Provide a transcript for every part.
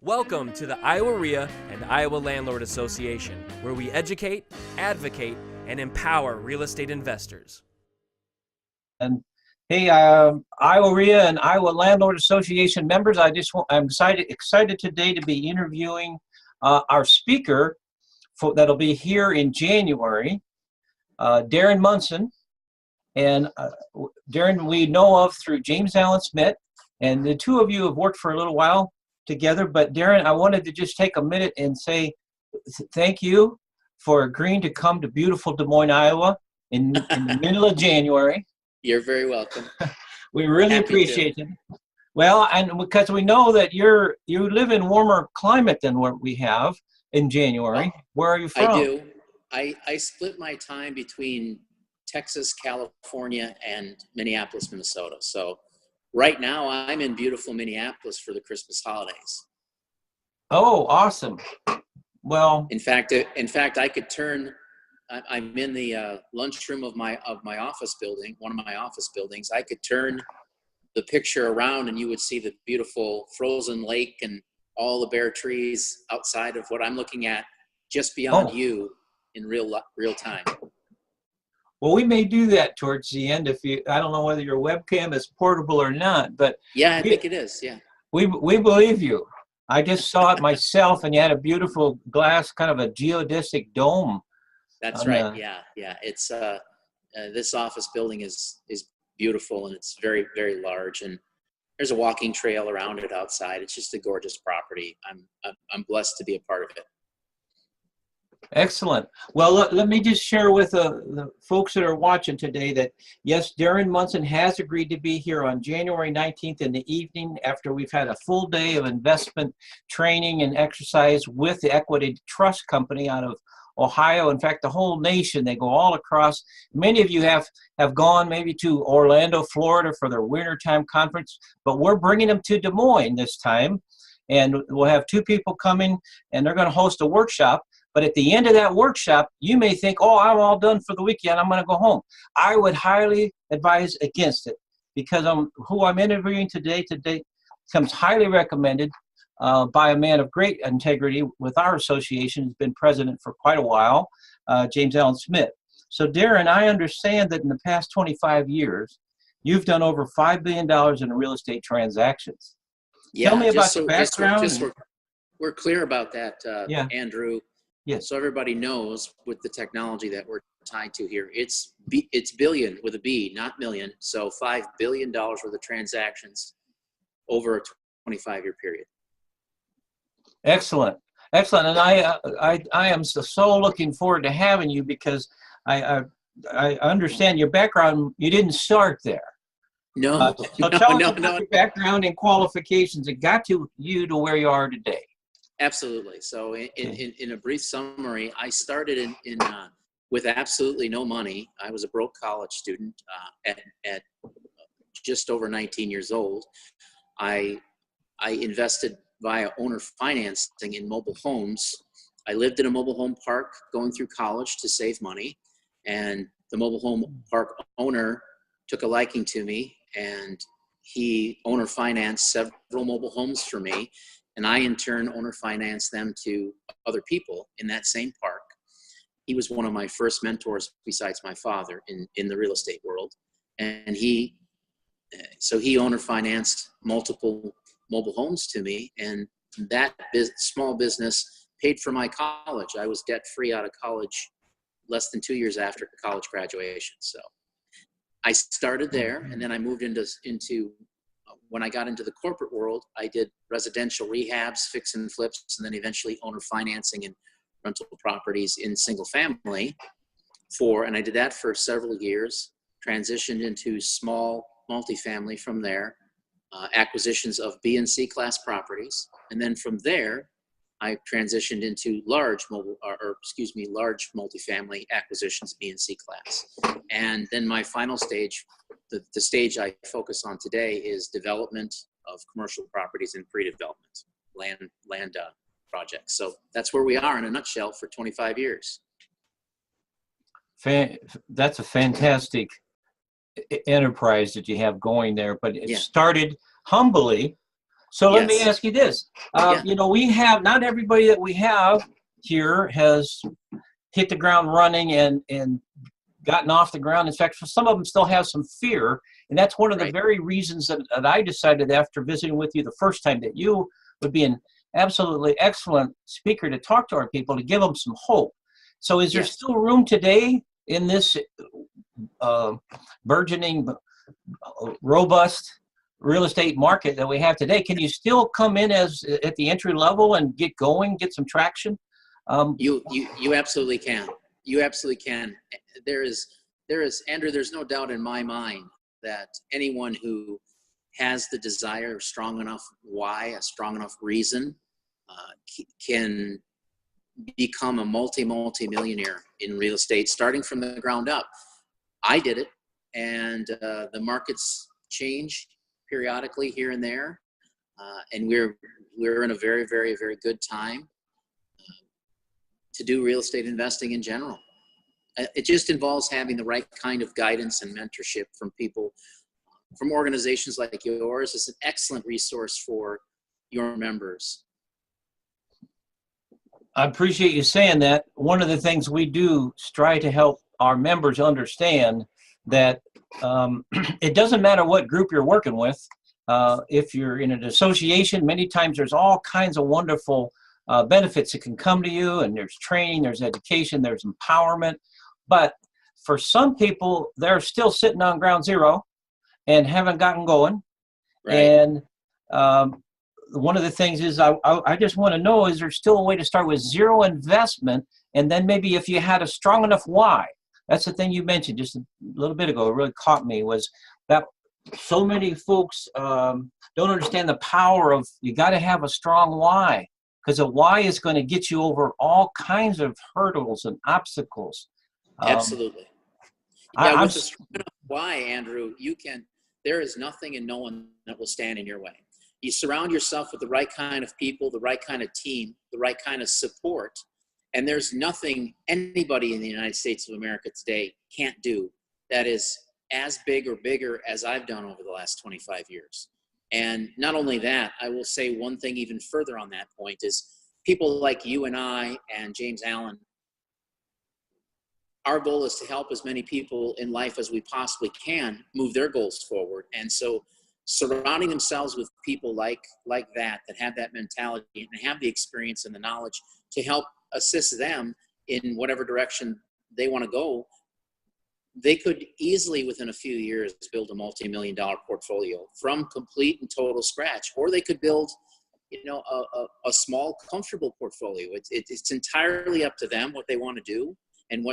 Welcome to the Iowa REIA and Iowa Landlord Association, where we educate, advocate, and empower real estate investors. And hey, Iowa REIA and Iowa Landlord Association members, I'm excited today to be interviewing our speaker that'll be here in January, Darin Munson. And Darrin we know of through James Allen Smith, and the two of you have worked for a little while together. But Darrin, I wanted to just take a minute and say thank you for agreeing to come to beautiful Des Moines, Iowa in the middle of January. You're very welcome. We really appreciate it. Well, and because we know that you live in warmer climate than what we have in January. Where are you from? I do. I split my time between Texas, California, and Minneapolis, Minnesota. So right now I'm in beautiful Minneapolis for the Christmas holidays. Oh, awesome. Well, in fact, I could turn. I'm in the lunchroom of my office building, one of my office buildings. I could turn the picture around and you would see the beautiful frozen lake and all the bare trees outside of what I'm looking at just beyond you in real time. Well, we may do that towards the end I don't know whether your webcam is portable or not, but yeah, I think it is. Yeah. We believe you. I just saw it myself, and you had a beautiful glass, kind of a geodesic dome. That's right. Yeah. It's this office building is beautiful, and it's very, very large, and there's a walking trail around it outside. It's just a gorgeous property. I'm blessed to be a part of it. Excellent. Well, let me just share with the folks that are watching today that, yes, Darin Munson has agreed to be here on January 19th in the evening after we've had a full day of investment training and exercise with the Equity Trust Company out of Ohio. In fact, the whole nation, they go all across. Many of you have gone maybe to Orlando, Florida for their wintertime conference, but we're bringing them to Des Moines this time. And we'll have two people coming, and they're going to host a workshop. But at the end of that workshop, you may think, oh, I'm all done for the weekend, I'm going to go home. I would highly advise against it, because who I'm interviewing today comes highly recommended by a man of great integrity with our association, who's been president for quite a while, James Allen Smith. So Darrin, I understand that in the past 25 years, you've done over $5 billion in real estate transactions. Yeah, Tell me about your background. We're clear about that, Yeah. Andrew. Yes. So everybody knows with the technology that we're tied to here, it's billion with a B, not million. So $5 billion worth of transactions over a 25-year period. Excellent. And I am so looking forward to having you, because I understand your background. You didn't start there. No. So tell us about your background and qualifications that got you to where you are today. Absolutely. So in a brief summary, I started with absolutely no money. I was a broke college student at just over 19 years old. I invested via owner financing in mobile homes. I lived in a mobile home park going through college to save money, and the mobile home park owner took a liking to me, and he owner financed several mobile homes for me. And I, in turn, owner financed them to other people in that same park. He was one of my first mentors besides my father in the real estate world. And so he owner financed multiple mobile homes to me. And that small business paid for my college. I was debt free out of college less than 2 years after college graduation. So I started there, and then I moved into when I got into the corporate world, I did residential rehabs, fix and flips, and then eventually owner financing and rental properties in single family and I did that for several years, transitioned into small multifamily from there, acquisitions of B and C class properties. And then from there, I transitioned into large multifamily acquisitions, B and C class. And then my final stage, the stage I focus on today, is development of commercial properties and pre-development land projects. So that's where we are in a nutshell for 25 years. That's a fantastic enterprise that you have going there, but it started humbly So let me Yes. ask you this. Yeah. You know, not everybody that we have here has hit the ground running and gotten off the ground. In fact, some of them still have some fear. And that's one of the Right. very reasons that I decided after visiting with you the first time that you would be an absolutely excellent speaker to talk to our people, to give them some hope. So is there Yes. still room today in this burgeoning, robust real estate market that we have today? Can you still come in as at the entry level and get going, get some traction? You absolutely can. You absolutely can. There is, Andrew, there's no doubt in my mind that anyone who has the desire, a strong enough why, a strong enough reason, can become a multi-millionaire in real estate, starting from the ground up. I did it, and the markets change periodically here and there, and we're in a very, very, very good time to do real estate investing in general. It just involves having the right kind of guidance and mentorship from people, from organizations like yours. It's an excellent resource for your members. I appreciate you saying that. One of the things we do is try to help our members understand that it doesn't matter what group you're working with. If you're in an association, many times there's all kinds of wonderful benefits that can come to you, and there's training, there's education, there's empowerment. But for some people, they're still sitting on ground zero and haven't gotten going. Right. And one of the things is I just want to know, is there still a way to start with zero investment? And then maybe if you had a strong enough why. That's the thing you mentioned just a little bit ago. It really caught me, was that so many folks don't understand the power of, you got to have a strong why, because a why is going to get you over all kinds of hurdles and obstacles. Absolutely. Yeah, with a strong enough why, Andrew, there is nothing and no one that will stand in your way. You surround yourself with the right kind of people, the right kind of team, the right kind of support, and there's nothing anybody in the United States of America today can't do that is as big or bigger as I've done over the last 25 years. And not only that, I will say one thing even further on that point is people like you and I and James Allen, our goal is to help as many people in life as we possibly can move their goals forward. And so surrounding themselves with people like that have that mentality and have the experience and the knowledge to help assist them in whatever direction they want to go, they could easily within a few years build a multi-million-dollar portfolio from complete and total scratch, or they could build a small comfortable portfolio. It's entirely up to them what they want to do, and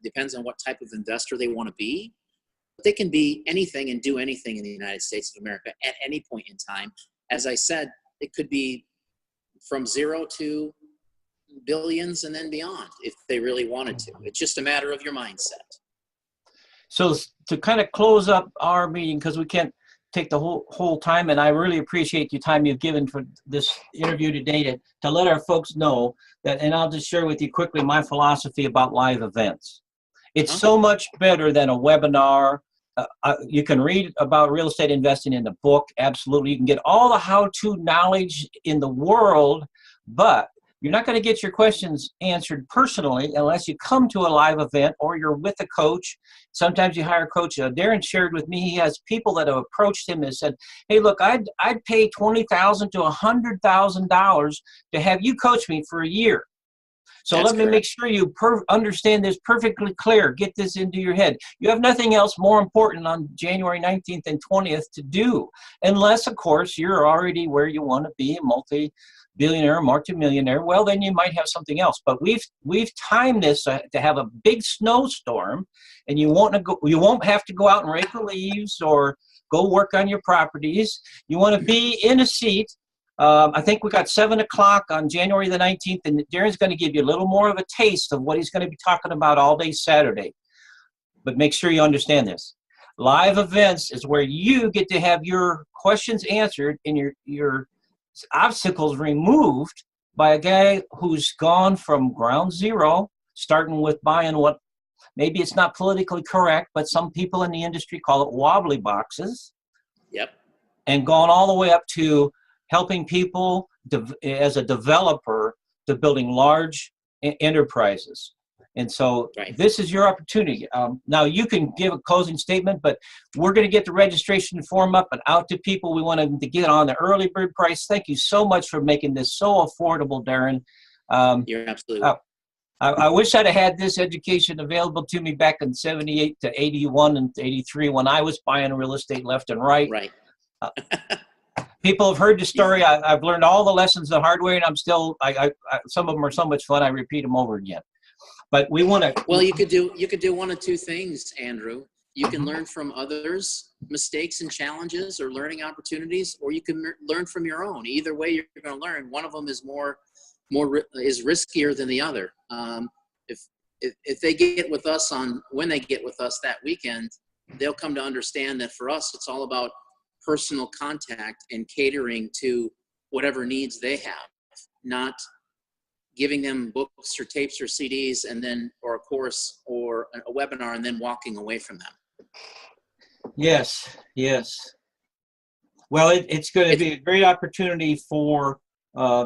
depends on what type of investor they want to be. They can be anything and do anything in the United States of America at any point in time. As I said, it could be from zero to billions and then beyond if they really wanted to. It's just a matter of your mindset. So to kind of close up our meeting, because we can't take the whole time, and I really appreciate the time you've given for this interview today to let our folks know that, and I'll just share with you quickly my philosophy about live events. It's so much better than a webinar. You can read about real estate investing in the book, absolutely. You can get all the how-to knowledge in the world, but you're not going to get your questions answered personally unless you come to a live event or you're with a coach. Sometimes you hire a coach. Darrin shared with me, he has people that have approached him and said, hey, look, I'd pay $20,000 to $100,000 to have you coach me for a year. So let me make sure you understand this perfectly clear. Get this into your head. You have nothing else more important on January 19th and 20th to do, unless, of course, you're already where you want to be, a multi-billionaire, multi-millionaire. Well, then you might have something else. But we've timed this to have a big snowstorm, and you won't have to go out and rake the leaves or go work on your properties. You want to be in a seat. I think we got 7 o'clock on January the 19th, and Darrin's going to give you a little more of a taste of what he's going to be talking about all day Saturday. But make sure you understand this. Live events is where you get to have your questions answered and your obstacles removed by a guy who's gone from ground zero, starting with buying what maybe it's not politically correct, but some people in the industry call it wobbly boxes. Yep. And gone all the way up to helping people as a developer to building large enterprises. And so this is your opportunity. Now you can give a closing statement, but we're going to get the registration form up and out to people. We want them to get on the early bird price. Thank you so much for making this so affordable, Darrin. You're absolutely right. I wish I'd have had this education available to me back in 78 to 81 and 83 when I was buying real estate left and right. Right. People have heard the story. I've learned all the lessons the hard way, and I'm still, some of them are so much fun, I repeat them over again. But we want to. Well, you could do one of two things, Andrew. You can learn from others' mistakes and challenges or learning opportunities, or you can learn from your own. Either way, you're going to learn. One of them is is riskier than the other. If they get with us when they get with us that weekend, they'll come to understand that for us, it's all about personal contact and catering to whatever needs they have, not giving them books or tapes or CDs or a course or a webinar and then walking away from them. Yes. Well, it's going to be a great opportunity for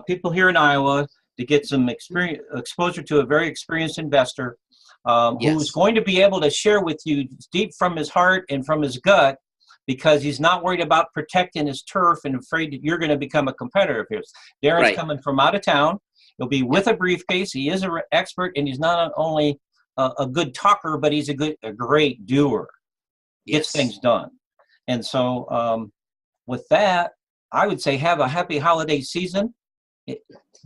people here in Iowa to get some exposure to a very experienced investor who's going to be able to share with you deep from his heart and from his gut, because he's not worried about protecting his turf and afraid that you're going to become a competitor of his. Darrin's coming from out of town. He'll be with a briefcase. He is an expert, and he's not only a good talker, but he's a great doer. Gets things done. And so with that, I would say have a happy holiday season.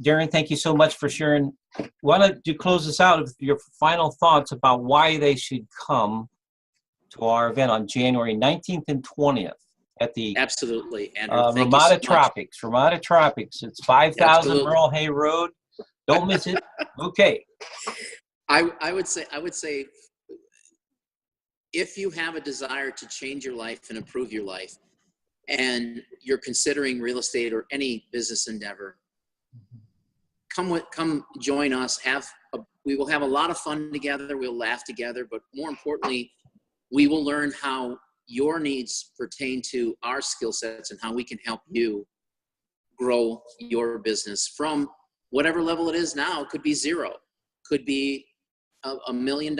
Darrin, thank you so much for sharing. Why don't you close us out with your final thoughts about why they should come to our event on January 19th and 20th at the Absolutely, Andrew. Ramada Tropics. It's 5,000 Merle Hay Road. Don't miss it. Okay. I would say if you have a desire to change your life and improve your life, and you're considering real estate or any business endeavor, come join us. We will have a lot of fun together. We'll laugh together, but more importantly, we will learn how your needs pertain to our skill sets and how we can help you grow your business from whatever level it is now. It could be zero, could be $1 million,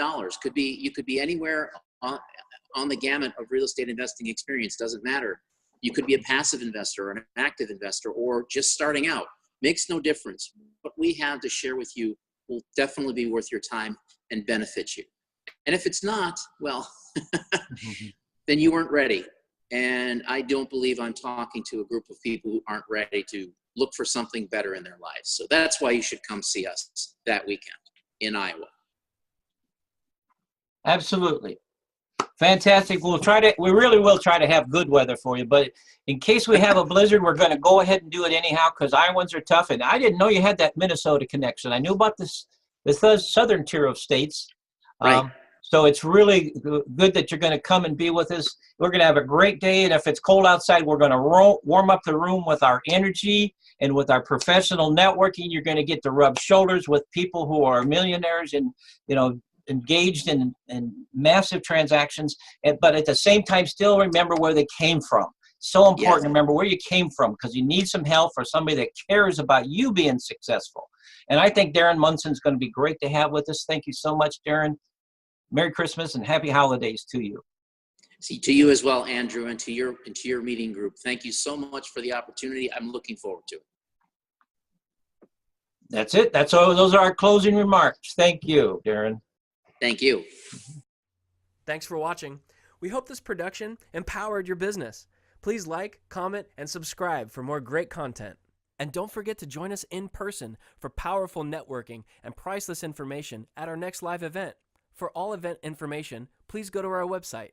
you could be anywhere on the gamut of real estate investing experience. Doesn't matter. You could be a passive investor or an active investor or just starting out. Makes no difference. What we have to share with you will definitely be worth your time and benefit you. And if it's not, well, then you weren't ready. And I don't believe I'm talking to a group of people who aren't ready to look for something better in their lives. So that's why you should come see us that weekend in Iowa. Absolutely. Fantastic. We really will try to have good weather for you, but in case we have a blizzard, we're going to go ahead and do it anyhow, because Iowans are tough. And I didn't know you had that Minnesota connection. I knew about the southern tier of states. Right. So it's really good that you're going to come and be with us. We're going to have a great day. And if it's cold outside, we're going to warm up the room with our energy and with our professional networking. You're going to get to rub shoulders with people who are millionaires and, engaged in massive transactions, but at the same time, still remember where they came from. So important to remember where you came from, because you need some help for somebody that cares about you being successful. And I think Darin Munson is going to be great to have with us. Thank you so much, Darrin. Merry Christmas and happy holidays to you. See, to you as well, Andrew, and to your meeting group. Thank you so much for the opportunity. I'm looking forward to it. That's it. Those are our closing remarks. Thank you, Darrin. Thank you. Thanks for watching. We hope this production empowered your business. Please like, comment, and subscribe for more great content. And don't forget to join us in person for powerful networking and priceless information at our next live event. For all event information, please go to our website,